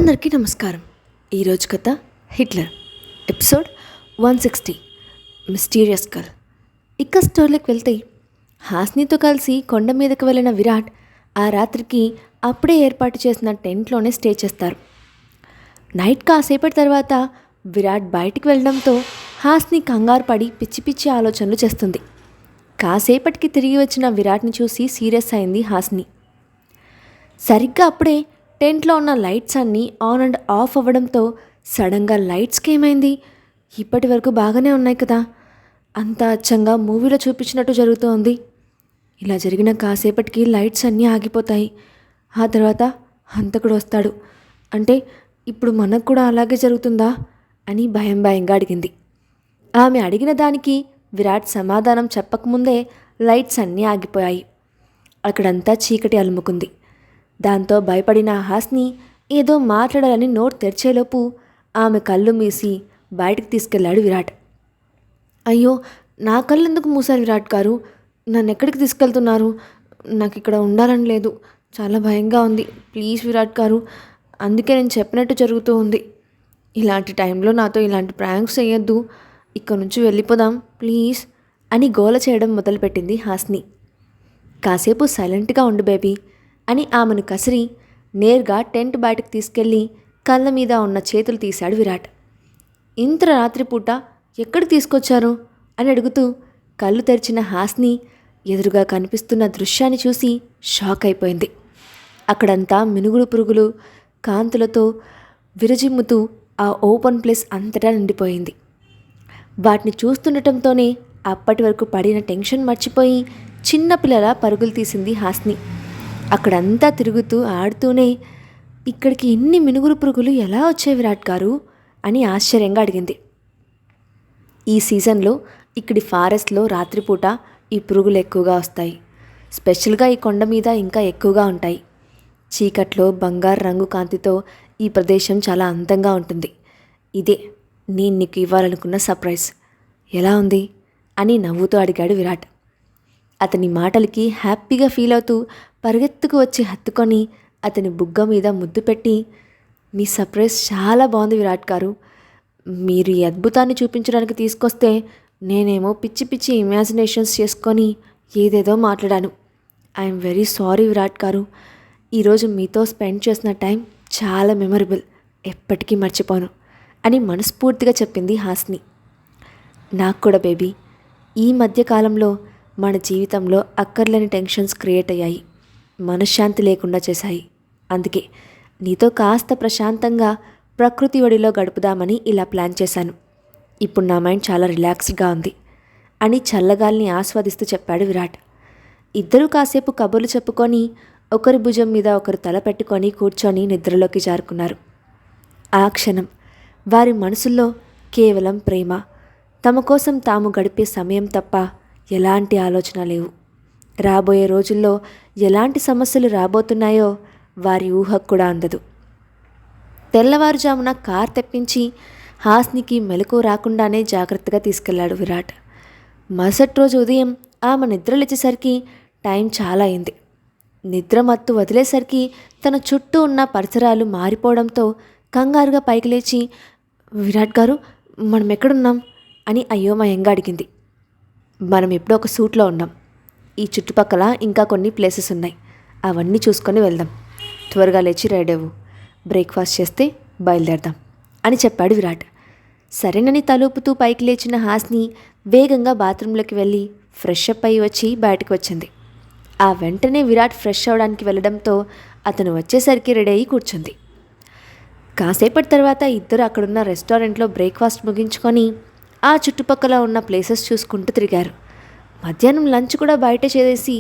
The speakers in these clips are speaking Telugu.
అందరికీ నమస్కారం. ఈరోజు కథ హిట్లర్ ఎపిసోడ్ 160 మిస్టీరియస్ గర్ల్. ఇక స్టోరీలోకి వెళ్తే హాస్నీతో కలిసి కొండ మీదకి వెళ్ళిన విరాట్ ఆ రాత్రికి అప్పుడే ఏర్పాటు చేసిన టెంట్లోనే స్టే చేస్తారు. నైట్ కాసేపటి తర్వాత విరాట్ బయటికి వెళ్ళడంతో హాస్ని కంగారు పడి పిచ్చి పిచ్చి ఆలోచనలు చేస్తుంది. కాసేపటికి తిరిగి వచ్చిన విరాట్ని చూసి సీరియస్ అయింది హాస్ని. సరిగ్గా అప్పుడే టెంట్లో ఉన్న లైట్స్ అన్నీ ఆన్ అండ్ ఆఫ్ అవ్వడంతో సడన్గా లైట్స్కి ఏమైంది? ఇప్పటి వరకు బాగానే ఉన్నాయి కదా, అంత అచ్చంగా మూవీలో చూపించినట్టు జరుగుతోంది. ఇలా జరిగిన కాసేపటికి లైట్స్ అన్నీ ఆగిపోతాయి. ఆ తర్వాత హంతకుడు వస్తాడు అంటే ఇప్పుడు మనకు కూడా అలాగే జరుగుతుందా అని భయంగా అడిగింది. ఆమె అడిగిన దానికి విరాట్ సమాధానం చెప్పకముందే లైట్స్ అన్నీ ఆగిపోయాయి. అక్కడంతా చీకటి అలుముకుంది. దాంతో భయపడిన హాస్ని ఏదో మాట్లాడాలని నోట్ తెరిచేలోపు ఆమె కళ్ళు మూసి బయటికి తీసుకెళ్లాడు విరాట్. అయ్యో, నా కళ్ళు ఎందుకు మూసారు విరాట్ గారు? నన్ను ఎక్కడికి తీసుకెళ్తున్నారు? నాకు ఇక్కడ ఉండాలని లేదు, చాలా భయంగా ఉంది. ప్లీజ్ విరాట్ గారు, అందుకే నేను చెప్పినట్టు జరుగుతూ ఉంది. ఇలాంటి టైంలో నాతో ఇలాంటి ప్రాంక్స్ చేయొద్దు, ఇక్కడ నుంచి వెళ్ళిపోదాం ప్లీజ్ అని గోల చేయడం మొదలుపెట్టింది హాస్ని. కాసేపు సైలెంట్గా ఉండు బేబీ అని ఆమెను కసిరి నేరుగా టెంట్ బయటకు తీసుకెళ్ళి కళ్ళ మీద ఉన్న చేతులు తీశాడు విరాట్. ఇంత రాత్రిపూట ఎక్కడికి తీసుకొచ్చారు అని అడుగుతూ కళ్ళు తెరిచిన హాస్ని ఎదురుగా కనిపిస్తున్న దృశ్యాన్ని చూసి షాక్ అయిపోయింది. అక్కడంతా మినుగుడు పురుగులు కాంతులతో విరజిమ్ముతూ ఆ ఓపెన్ ప్లేస్ అంతటా నిండిపోయింది. వాటిని చూస్తుండటంతోనే అప్పటి వరకు పడిన టెన్షన్ మర్చిపోయి చిన్నపిల్లల పరుగులు తీసింది హాస్ని. అక్కడంతా తిరుగుతూ ఆడుతూనే ఇక్కడికి ఇన్ని మినుగురు పురుగులు ఎలా వచ్చాయి విరాట్ గారు అని ఆశ్చర్యంగా అడిగింది. ఈ సీజన్లో ఇక్కడి ఫారెస్ట్లో రాత్రిపూట ఈ పురుగులు ఎక్కువగా వస్తాయి. స్పెషల్గా ఈ కొండ మీద ఇంకా ఎక్కువగా ఉంటాయి. చీకట్లో బంగారు రంగు కాంతితో ఈ ప్రదేశం చాలా అందంగా ఉంటుంది. ఇదే నేను నీకు ఇవ్వాలనుకున్న సర్ప్రైజ్. ఎలా ఉంది అని నవ్వుతూ అడిగాడు విరాట్. అతని మాటలకి హ్యాపీగా ఫీల్ అవుతూ పరిగెత్తుకు వచ్చి హత్తుకొని అతని బుగ్గ మీద ముద్దు పెట్టి, మీ సర్ప్రైజ్ చాలా బాగుంది విరాట్ గారు. మీరు ఈ అద్భుతాన్ని చూపించడానికి తీసుకొస్తే నేనేమో పిచ్చి పిచ్చి ఇమాజినేషన్స్ చేసుకొని ఏదేదో మాట్లాడాను. ఐఎమ్ వెరీ సారీ విరాట్ గారు. ఈరోజు మీతో స్పెండ్ చేసిన టైం చాలా మెమరబుల్, ఎప్పటికీ మర్చిపోను అని మనస్ఫూర్తిగా చెప్పింది హాస్ని. నాకు కూడా బేబీ, ఈ మధ్యకాలంలో మన జీవితంలో అక్కర్లేని టెన్షన్స్ క్రియేట్ అయ్యాయి, మనశ్శాంతి లేకుండా చేశాయి. అందుకే నీతో కాస్త ప్రశాంతంగా ప్రకృతి ఒడిలో గడుపుదామని ఇలా ప్లాన్ చేశాను. ఇప్పుడు నా మైండ్ చాలా రిలాక్స్డ్గా ఉంది అని చల్లగాల్ని ఆస్వాదిస్తూ చెప్పాడు విరాట్. ఇద్దరూ కాసేపు కబుర్లు చెప్పుకొని ఒకరి భుజం మీద ఒకరు తల పెట్టుకొని కూర్చొని నిద్రలోకి జారుకున్నారు. ఆ క్షణం వారి మనసుల్లో కేవలం ప్రేమ, తమ కోసం తాము గడిపే సమయం తప్ప ఎలాంటి ఆలోచన లేవు. రాబోయే రోజుల్లో ఎలాంటి సమస్యలు రాబోతున్నాయో వారి ఊహకు కూడా అందదు. తెల్లవారుజామున కార్ తెప్పించి హాస్నికి మెలకు రాకుండానే జాగ్రత్తగా తీసుకెళ్లాడు విరాట్. మరుసటి రోజు ఉదయం ఆమె నిద్రలేచేసరికి టైం చాలా అయింది. నిద్ర మత్తు వదిలేసరికి తన చుట్టూ ఉన్న పరిసరాలు మారిపోవడంతో కంగారుగా పైకి లేచి, విరాట్ గారు, మనం ఎక్కడున్నాం అని అయోమయంగా అడిగింది. మనం ఎప్పుడో ఒక సూట్లో ఉన్నాం. ఈ చుట్టుపక్కల ఇంకా కొన్ని ప్లేసెస్ ఉన్నాయి, అవన్నీ చూసుకొని వెళ్దాం. త్వరగా లేచి రెడీ అవ్వు, బ్రేక్ఫాస్ట్ చేస్తే బయలుదేరదాం అని చెప్పాడు విరాట్. సరేనని తలూపుతూ పైకి లేచిన హాస్ని వేగంగా బాత్రూంలోకి వెళ్ళి ఫ్రెష్ అప్ అయ్యి వచ్చి బయటకు వచ్చింది. ఆ వెంటనే విరాట్ ఫ్రెష్ అవడానికి వెళ్ళడంతో అతను వచ్చేసరికి రెడీ అయ్యి కూర్చుంది. కాసేపటి తర్వాత ఇద్దరు అక్కడున్న రెస్టారెంట్లో బ్రేక్ఫాస్ట్ ముగించుకొని ఆ చుట్టుపక్కల ఉన్న ప్లేసెస్ చూసుకుంటూ తిరిగారు. మధ్యాహ్నం లంచ్ కూడా బయట చేసి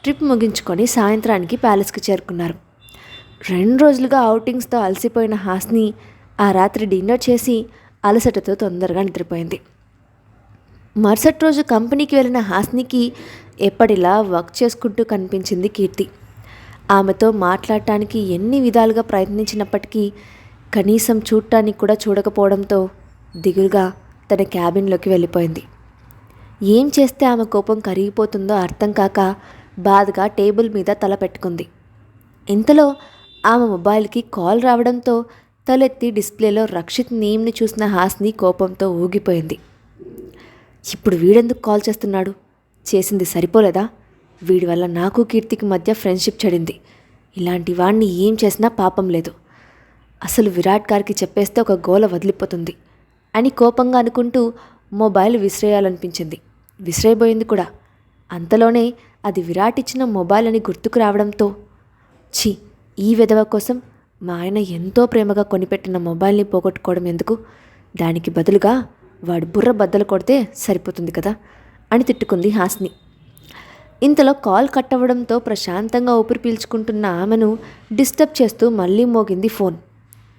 ట్రిప్ ముగించుకొని సాయంత్రానికి ప్యాలెస్కి చేరుకున్నారు. 2 రోజులుగా ఔటింగ్స్తో అలసిపోయిన హాస్ని ఆ రాత్రి డిన్నర్ చేసి అలసటతో తొందరగా నిద్రపోయింది. మరుసటి రోజు కంపెనీకి వెళ్ళిన హాస్నికి ఎప్పటిలా వర్క్ చేసుకుంటూ కనిపించింది కీర్తి. ఆమెతో మాట్లాడటానికి ఎన్ని విధాలుగా ప్రయత్నించినప్పటికీ కనీసం చూడటానికి కూడా చూడకపోవడంతో దిగులుగా తన క్యాబిన్లోకి వెళ్ళిపోయింది. ఏం చేస్తే ఆమె కోపం కరిగిపోతుందో అర్థం కాక బాధగా టేబుల్ మీద తల పెట్టుకుంది. ఇంతలో ఆమె మొబైల్కి కాల్ రావడంతో తలెత్తి డిస్ప్లేలో రక్షిత్ నేమ్ని చూసిన హాస్ని కోపంతో ఊగిపోయింది. ఇప్పుడు వీడెందుకు కాల్ చేస్తున్నాడు? చేసింది సరిపోలేదా? వీడి వల్ల నాకు కీర్తికి మధ్య ఫ్రెండ్షిప్ చెడింది. ఇలాంటి వాణ్ణి ఏం చేసినా పాపం లేదు. అసలు విరాట్ గారికి చెప్పేస్తే ఒక గోల వదిలిపోతుంది అని కోపంగా అనుకుంటూ మొబైల్ విసిరేయాలనిపించింది. విసిరేయబోయింది కూడా. అంతలోనే అది విరాట్ ఇచ్చిన మొబైల్ అని గుర్తుకు రావడంతో, ఛీ, ఈ విధవ కోసం మా ఆయన ఎంతో ప్రేమగా కొనిపెట్టిన మొబైల్ని పోగొట్టుకోవడం ఎందుకు? దానికి బదులుగా వాడి బుర్ర బద్దలు కొడితే సరిపోతుంది కదా అని తిట్టుకుంది హాస్ని. ఇంతలో కాల్ కట్ అవ్వడంతో ప్రశాంతంగా ఊపిరి పీల్చుకుంటున్న ఆమెను డిస్టర్బ్ చేస్తూ మళ్ళీ మోగింది ఫోన్.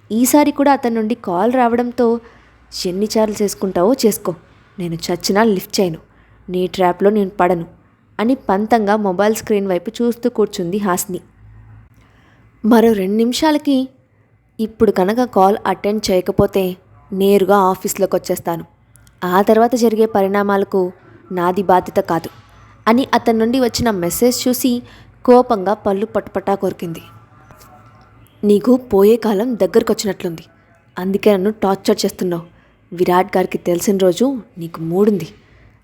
ఈసారి కూడా అతని నుండి కాల్ రావడంతో, ఎన్నిసార్లు చేసుకుంటావో చేసుకో, నేను చచ్చినా లిఫ్ట్ చేయను, నీ ట్రాప్లో నేను పడను అని పంతంగా మొబైల్ స్క్రీన్ వైపు చూస్తూ కూర్చుంది హాస్ని. మరో 2 నిమిషాలకి, ఇప్పుడు కనుక కాల్ అటెండ్ చేయకపోతే నేరుగా ఆఫీస్లోకి వచ్చేస్తాను, ఆ తర్వాత జరిగే పరిణామాలకు నాది బాధ్యత కాదు అని అతని నుండి వచ్చిన మెసేజ్ చూసి కోపంగా పళ్ళు పట్టుపట్టా కొరికింది. నీకు పోయే కాలం దగ్గరకు వచ్చినట్లుంది, అందుకే నన్ను టార్చర్ చేస్తున్నావు. విరాట్ గారికి తెలిసిన రోజు నీకు మూడుంది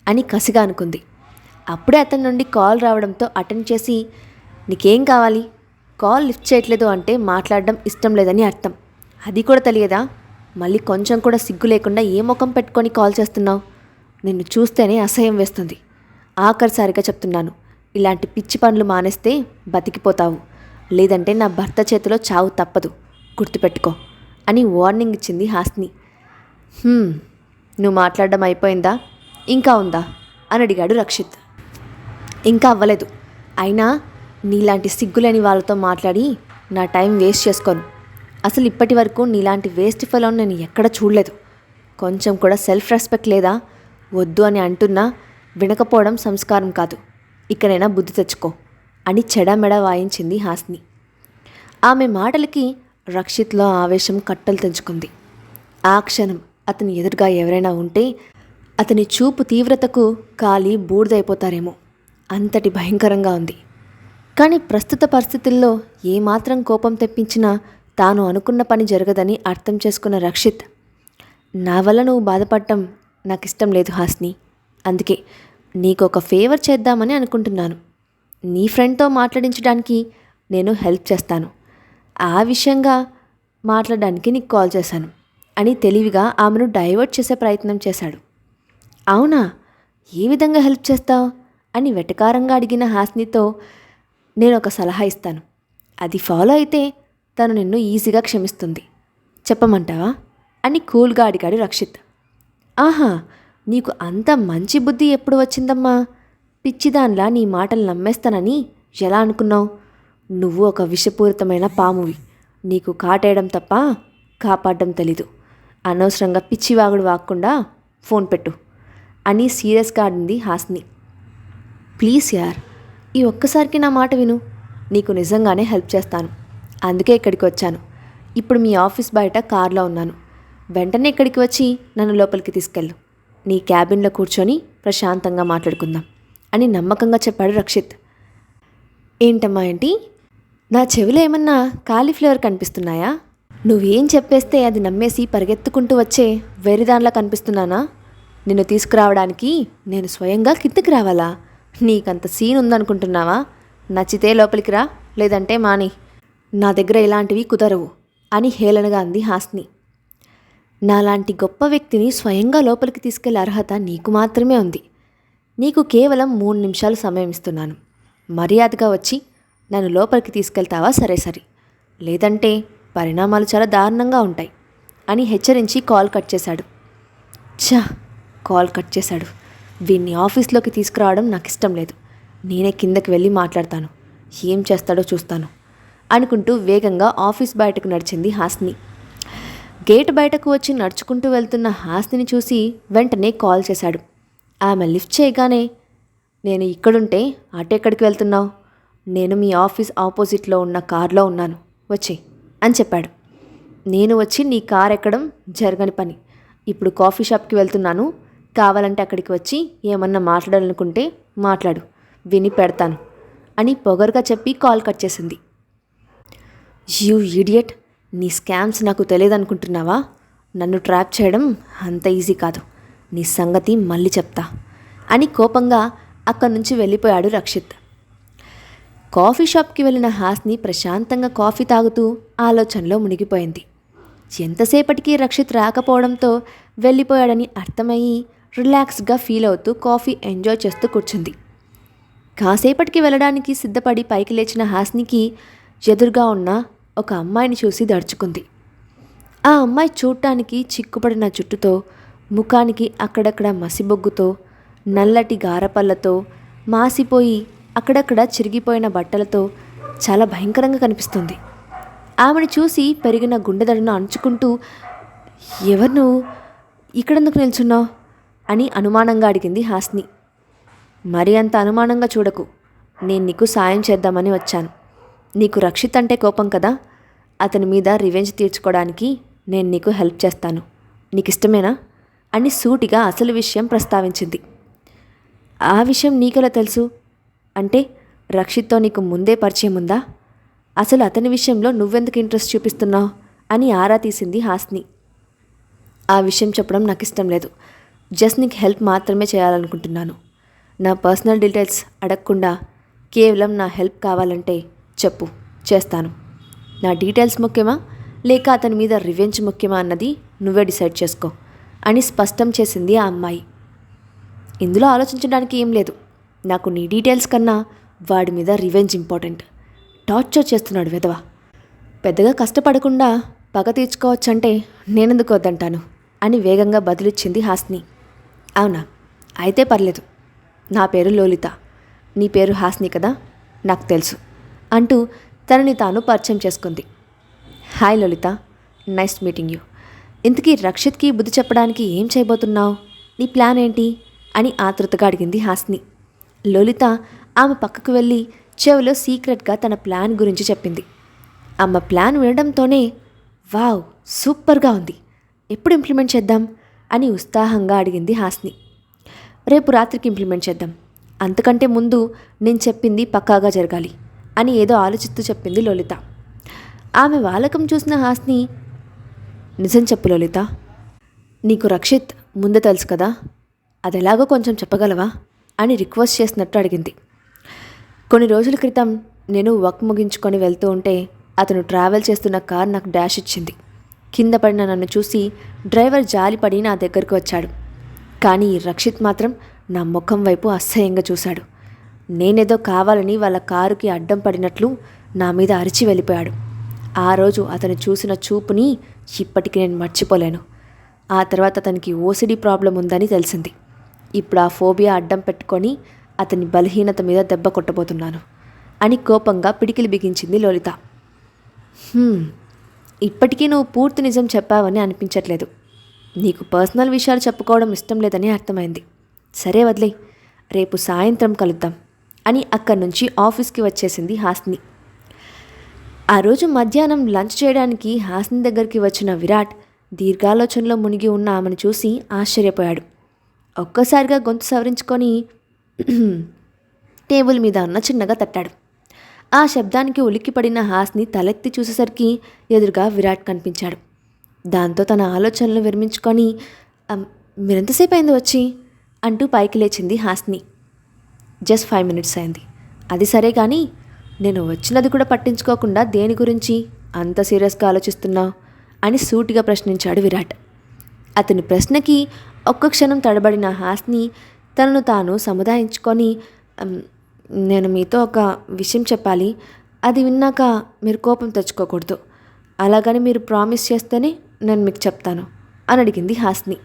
అని కసిగా అనుకుంది. అప్పుడే అతని నుండి కాల్ రావడంతో అటెండ్ చేసి, నీకేం కావాలి? కాల్ లిఫ్ట్ చేయట్లేదు అంటే మాట్లాడడం ఇష్టం లేదని అర్థం. అది కూడా తెలియదా? మళ్ళీ కొంచెం కూడా సిగ్గు లేకుండా ఏ ముఖం పెట్టుకొని కాల్ చేస్తున్నావు? నిన్ను చూస్తేనే అసహ్యం వేస్తుంది. ఆఖరిసారిగా చెప్తున్నాను, ఇలాంటి పిచ్చి పనులు మానేస్తే బతికిపోతావు, లేదంటే నా భర్త చేతిలో చావు తప్పదు, గుర్తుపెట్టుకో అని వార్నింగ్ ఇచ్చింది హాస్ని. నువ్వు మాట్లాడడం అయిపోయిందా, ఇంకా ఉందా అని అడిగాడు రక్షిత్. ఇంకా అవ్వలేదు. అయినా నీలాంటి సిగ్గులేని వాళ్ళతో మాట్లాడి నా టైం వేస్ట్ చేసుకోను. అసలు ఇప్పటి వరకు నీలాంటి వేస్ట్ ఫెలోని నేను ఎక్కడ చూడలేదు. కొంచెం కూడా సెల్ఫ్ రెస్పెక్ట్ లేదా? వద్దు అని అంటున్నా వినకపోవడం సంస్కారం కాదు. ఇకనైనా బుద్ధి తెచ్చుకో అని చెడమెడ వాయించింది హాస్ని. ఆమె మాటలకి రక్షిత్లో ఆవేశం కట్టలు తెంచుకుంది. ఆ క్షణం అతని ఎదురుగా ఎవరైనా ఉంటే అతని చూపు తీవ్రతకు కాలి బూడిదైపోతారేమో, అంతటి భయంకరంగా ఉంది. కానీ ప్రస్తుత పరిస్థితుల్లో ఏమాత్రం కోపం తెప్పించినా తాను అనుకున్న పని జరగదని అర్థం చేసుకున్న రక్షిత్, నా వల్ల నువ్వు బాధపడటం నాకు ఇష్టం లేదు హాస్ని, అందుకే నీకు ఒక ఫేవర్ చేద్దామని అనుకుంటున్నాను. నీ ఫ్రెండ్తో మాట్లాడించడానికి నేను హెల్ప్ చేస్తాను. ఆ విషయంగా మాట్లాడడానికి నీకు కాల్ చేశాను అని తెలివిగా ఆమెను డైవర్ట్ చేసే ప్రయత్నం చేశాడు. అవునా, ఏ విధంగా హెల్ప్ చేస్తావు అని వెటకారంగా అడిగిన హాస్నితో, నేను ఒక సలహా ఇస్తాను, అది ఫాలో అయితే తను నిన్ను ఈజీగా క్షమిస్తుంది, చెప్పమంటావా అని కూల్గా అడిగాడు రక్షిత్. ఆహా, నీకు అంత మంచి బుద్ధి ఎప్పుడు వచ్చిందమ్మా? పిచ్చిదాన్లా నీ మాటలు నమ్మేస్తానని ఎలా అనుకున్నావు? నువ్వు ఒక విషపూరితమైన పామువి, నీకు కాటేయడం తప్ప కాపాడడం తెలీదు. అనవసరంగా పిచ్చివాగుడు వాక్కుండా ఫోన్ పెట్టు అని సీరియస్గా అడింది హాస్ని. ప్లీజ్ యార్, ఈ ఒక్కసారికి నా మాట విను, నీకు నిజంగానే హెల్ప్ చేస్తాను, అందుకే ఇక్కడికి వచ్చాను. ఇప్పుడు మీ ఆఫీస్ బయట కార్లో ఉన్నాను, వెంటనే ఇక్కడికి వచ్చి నన్ను లోపలికి తీసుకెళ్ళు, నీ క్యాబిన్లో కూర్చొని ప్రశాంతంగా మాట్లాడుకుందాం అని నమ్మకంగా చెప్పాడు రక్షిత్. ఏంటమ్మా ఏంటి? నా చెవిలో ఏమన్నా కాలీఫ్లవర్ కనిపిస్తున్నాయా? నువ్వేం చెప్పేస్తే అది నమ్మేసి పరిగెత్తుకుంటూ వచ్చే వెరిదాన్లా కనిపిస్తున్నానా? నిన్ను తీసుకురావడానికి నేను స్వయంగా కిందకి రావాలా? నీకంత సీన్ ఉందనుకుంటున్నావా? నచ్చితే లోపలికి రా, లేదంటే మాని, నా దగ్గర ఇలాంటివి కుదరవు అని హేళనగా అంది హాస్ని. నాలాంటి గొప్ప వ్యక్తిని స్వయంగా లోపలికి తీసుకెళ్లే అర్హత నీకు మాత్రమే ఉంది. నీకు కేవలం 3 నిమిషాలు సమయం ఇస్తున్నాను. మర్యాదగా వచ్చి నన్ను లోపలికి తీసుకెళ్తావా? సరే, లేదంటే పరిణామాలు చాలా దారుణంగా ఉంటాయి అని హెచ్చరించి కాల్ కట్ చేశాడు. కాల్ కట్ చేశాడు. వీన్ని ఆఫీస్లోకి తీసుకురావడం నాకు ఇష్టం లేదు, నేనే కిందకి వెళ్ళి మాట్లాడతాను, ఏం చేస్తాడో చూస్తాను అనుకుంటూ వేగంగా ఆఫీస్ బయటకు నడిచింది హాస్ని. గేట్ బయటకు వచ్చి నడుచుకుంటూ వెళ్తున్న హాస్నిని చూసి వెంటనే కాల్ చేశాడు. ఆమె లిఫ్ట్ చేయగానే, నేను ఇక్కడుంటే అటెక్కడికి వెళ్తున్నావు? నేను మీ ఆఫీస్ ఆపోజిట్లో ఉన్న కార్లో ఉన్నాను, వచ్చే అని చెప్పాడు. నేను వచ్చి నీ కార్ ఎక్కడం జరగని పని. ఇప్పుడు కాఫీ షాప్కి వెళ్తున్నాను, కావాలంటే అక్కడికి వచ్చి ఏమన్నా మాట్లాడాలనుకుంటే మాట్లాడు, విని పెడతాను అని పొగరుగా చెప్పి కాల్ కట్ చేసింది. యూ ఈడియట్, నీ స్కామ్స్ నాకు తెలియదనుకుంటున్నావా? నన్ను ట్రాప్ చేయడం అంత ఈజీ కాదు. నీ సంగతి మళ్ళీ చెప్తా అని కోపంగా అక్కడి నుంచి వెళ్ళిపోయాడు రక్షిత్. కాఫీ షాప్కి వెళ్ళిన హాస్ని ప్రశాంతంగా కాఫీ తాగుతూ ఆలోచనలో మునిగిపోయింది. ఎంతసేపటికి రక్షిత్ రాకపోవడంతో వెళ్ళిపోయాడని అర్థమయ్యి రిలాక్స్గా ఫీల్ అవుతూ కాఫీ ఎంజాయ్ చేస్తూ కూర్చుంది. కాసేపటికి వెళ్ళడానికి సిద్ధపడి పైకి లేచిన హాస్నికి ఎదురుగా ఉన్న ఒక అమ్మాయిని చూసి దడుచుకుంది. ఆ అమ్మాయి చూడటానికి చిక్కుపడిన జుట్టుతో, ముఖానికి అక్కడక్కడ మసిబొగ్గుతో, నల్లటి గారపళ్ళతో, మాసిపోయి అక్కడక్కడ చిరిగిపోయిన బట్టలతో చాలా భయంకరంగా కనిపిస్తుంది. ఆమెను చూసి పెరిగిన గుండెదడను అణుచుకుంటూ, ఎవరు నువ్వు, ఇక్కడెందుకు నిల్చున్నావు అని అనుమానంగా అడిగింది హాస్ని. మరి అంత అనుమానంగా చూడకు, నేను నీకు సాయం చేద్దామని వచ్చాను. నీకు రక్షిత్ అంటే కోపం కదా, అతని మీద రివెంజ్ తీర్చుకోవడానికి నేను నీకు హెల్ప్ చేస్తాను. నీకు ఇష్టమేనా అని సూటిగా అసలు విషయం ప్రస్తావించింది. ఆ విషయం నీకెలా తెలుసు? అంటే రక్షిత్తో నీకు ముందే పరిచయం ఉందా? అసలు అతని విషయంలో నువ్వెందుకు ఇంట్రెస్ట్ చూపిస్తున్నావు అని ఆరా తీసింది హాస్ని. ఆ విషయం చెప్పడం నాకు ఇష్టం లేదు. జస్ట్ నీకు హెల్ప్ మాత్రమే చేయాలనుకుంటున్నాను. నా పర్సనల్ డీటెయిల్స్ అడగకుండా కేవలం నా హెల్ప్ కావాలంటే చెప్పు, చేస్తాను. నా డీటెయిల్స్ ముఖ్యమా లేక అతని మీద రివెంజ్ ముఖ్యమా అన్నది నువ్వే డిసైడ్ చేసుకో అని స్పష్టం చేసింది ఆ అమ్మాయి. ఇందులో ఆలోచించడానికి ఏం లేదు. నాకు నీ డీటెయిల్స్ కన్నా వాడి మీద రివెంజ్ ఇంపార్టెంట్. టార్చర్ చేస్తున్నాడు వెధవ. పెద్దగా కష్టపడకుండా పగ తీర్చుకోవచ్చంటే నేనెందుకు వద్దంటాను అని వేగంగా బదులిచ్చింది హాస్ని. అవునా, అయితే పర్లేదు. నా పేరు లోలిత, నీ పేరు హాస్ని కదా, నాకు తెలుసు అంటూ తనని తాను పరిచయం చేసుకుంది. Hi Lolitha, nice meeting you. ఇంతకీ రక్షిత్కి బుద్ధి చెప్పడానికి ఏం చేయబోతున్నావు? నీ ప్లాన్ ఏంటి అని ఆతృతగా అడిగింది హాస్ని. లోలిత ఆమె పక్కకు వెళ్ళి చెవిలో సీక్రెట్గా తన ప్లాన్ గురించి చెప్పింది. ఆమె ప్లాన్ వినడంతోనే వావ్, సూపర్గా ఉంది, ఎప్పుడు ఇంప్లిమెంట్ చేద్దాం అని ఉత్సాహంగా అడిగింది హాస్ని. రేపు రాత్రికి ఇంప్లిమెంట్ చేద్దాం. అంతకంటే ముందు నేను చెప్పింది పక్కాగా జరగాలి అని ఏదో ఆలోచిస్తూ చెప్పింది లోలిత. ఆమె వాలకం చూసిన హాస్ని, నిజం చెప్పు లోలిత, నీకు రక్షిత్ ముందే తెలుసు కదా, అదెలాగో కొంచెం చెప్పగలవా అని రిక్వెస్ట్ చేసినట్టు అడిగింది. కొన్ని రోజుల క్రితం నేను వర్క్ ముగించుకొని వెళ్తూ ఉంటే అతను ట్రావెల్ చేస్తున్న కార్ నాకు డాష్ ఇచ్చింది. కింద పడిన నన్ను చూసి డ్రైవర్ జాలిపడి నా దగ్గరకు వచ్చాడు. కానీ రక్షిత్ మాత్రం నా ముఖం వైపు అసహ్యంగా చూశాడు. నేనేదో కావాలని వాళ్ళ కారుకి అడ్డం పడినట్లు నా మీద అరిచి వెళ్ళిపోయాడు. ఆ రోజు అతను చూసిన చూపుని ఇప్పటికీ నేను మర్చిపోలేను. ఆ తర్వాత అతనికి ఓసిడి ప్రాబ్లం ఉందని తెలిసింది. ఇప్పుడు ఆ ఫోబియా అడ్డం పెట్టుకొని అతని బలహీనత మీద దెబ్బ కొట్టబోతున్నాను అని కోపంగా పిడికిలి బిగించింది లోలిత. ఇప్పటికీ నువ్వు పూర్తి నిజం చెప్పావని అనిపించట్లేదు. నీకు పర్సనల్ విషయాలు చెప్పుకోవడం ఇష్టం లేదని అర్థమైంది. సరే వదిలే, రేపు సాయంత్రం కలుద్దాం అని అక్కడి నుంచి ఆఫీస్కి వచ్చేసింది హాస్ని. ఆ రోజు మధ్యాహ్నం లంచ్ చేయడానికి హాస్ని దగ్గరికి వచ్చిన విరాట్ దీర్ఘాలోచనలో మునిగి ఉన్న ఆమెను చూసి ఆశ్చర్యపోయాడు. ఒక్కసారిగా గొంతు సవరించుకొని టేబుల్ మీద ఉన్న చిన్నగా తట్టాడు. ఆ శబ్దానికి ఉలిక్కిపడిన హాస్ని తలెత్తి చూసేసరికి ఎదురుగా విరాట్ కనిపించాడు. దాంతో తన ఆలోచనలు విరమించుకొని, మీరెంతసేపు అయింది వచ్చి అంటూ పైకి లేచింది హాస్ని. జస్ట్ 5 minutes అయింది. అది సరే కానీ నేను వచ్చినది కూడా పట్టించుకోకుండా దేని గురించి అంత సీరియస్గా ఆలోచిస్తున్నావు అని సూటిగా ప్రశ్నించాడు విరాట్. అతని ప్రశ్నకి ఒక్క క్షణం తడబడిన హాస్ని తనను తాను సముదాయించుకొని, నేను మీతో ఒక విషయం చెప్పాలి, అది విన్నాక మీరు కోపం తెచ్చుకోకూడదు, అలాగని మీరు ప్రామిస్ చేస్తేనే నేను మీకు చెప్తాను అని అడిగింది హాస్ని.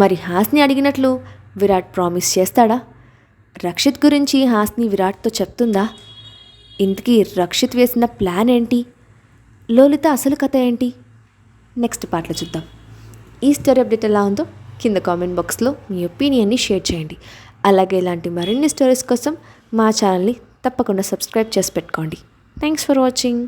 మరి హాస్ని అడిగినట్లు విరాట్ ప్రామిస్ చేస్తాడా? రక్షిత్ గురించి హాస్ని విరాట్తో చెప్తుందా? ఇంతకీ రక్షిత్ వేసిన ప్లాన్ ఏంటి? లోలిత అసలు కథ ఏంటి? నెక్స్ట్ పార్ట్లో చూద్దాం. ఈ స్టోరీ అప్డేట్ ఎలా ఉందో కింద కామెంట్ బాక్స్లో మీ ఒపీనియన్ని షేర్ చేయండి. అలాగే ఇలాంటి మరిన్ని స్టోరీస్ కోసం మా ఛానల్ని తప్పకుండా సబ్స్క్రైబ్ చేసి పెట్టుకోండి. Thanks for watching.